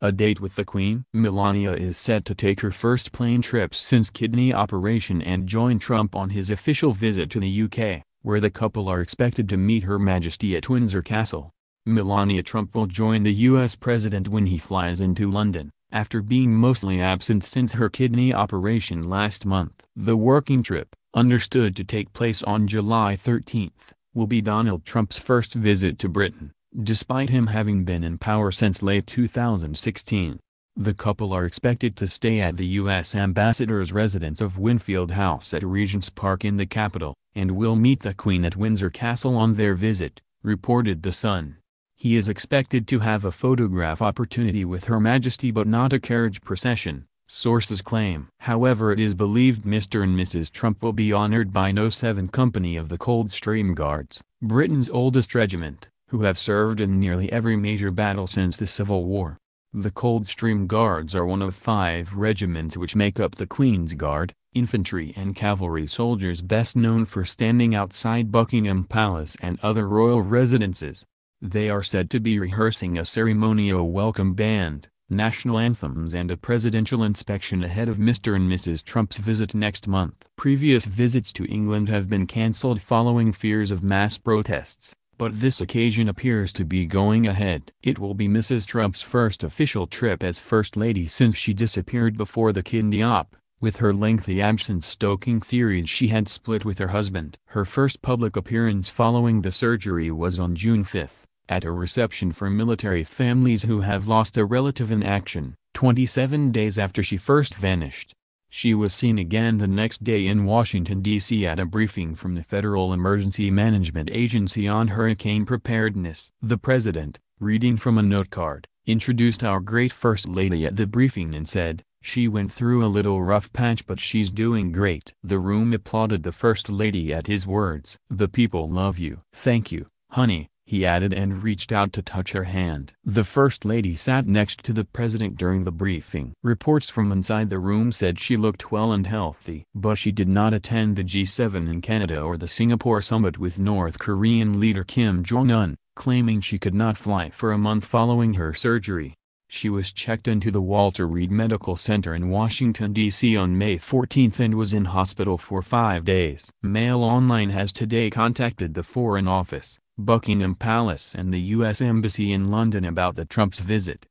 A date with the Queen? Melania is set to take her first plane trip since kidney operation and join Trump on his official visit to the UK, where the couple are expected to meet Her Majesty at Windsor Castle. Melania Trump will join the US president when he flies into London, after being mostly absent since her kidney operation last month. The working trip, understood to take place on July 13, will be Donald Trump's first visit to Britain, despite him having been in power since late 2016. The couple are expected to stay at the U.S. ambassador's residence of Winfield House at Regent's Park in the capital, and will meet the Queen at Windsor Castle on their visit, reported The Sun. He is expected to have a photograph opportunity with Her Majesty but not a carriage procession, sources claim. However, it is believed Mr. and Mrs. Trump will be honored by No. 7 Company of the Coldstream Guards, Britain's oldest regiment, who have served in nearly every major battle since the Civil War. The Coldstream Guards are one of 5 regiments which make up the Queen's Guard, infantry and cavalry soldiers best known for standing outside Buckingham Palace and other royal residences. They are said to be rehearsing a ceremonial welcome band, national anthems and a presidential inspection ahead of Mr. and Mrs. Trump's visit next month. Previous visits to England have been cancelled following fears of mass protests, but this occasion appears to be going ahead. It will be Mrs. Trump's first official trip as First Lady since she disappeared before the kidney op, with her lengthy absence stoking theories she had split with her husband. Her first public appearance following the surgery was on June 5, at a reception for military families who have lost a relative in action, 27 days after she first vanished. She was seen again the next day in Washington, D.C. at a briefing from the Federal Emergency Management Agency on hurricane preparedness. The president, reading from a note card, introduced our great First Lady at the briefing and said, "She went through a little rough patch but she's doing great." The room applauded the First Lady at his words. "The people love you." "Thank you, honey," he added and reached out to touch her hand. The First Lady sat next to the president during the briefing. Reports from inside the room said she looked well and healthy. But she did not attend the G7 in Canada or the Singapore summit with North Korean leader Kim Jong-un, claiming she could not fly for a month following her surgery. She was checked into the Walter Reed Medical Center in Washington, D.C. on May 14 and was in hospital for 5 days. Mail Online has today contacted the Foreign Office, Buckingham Palace and the U.S. Embassy in London about the Trump's visit.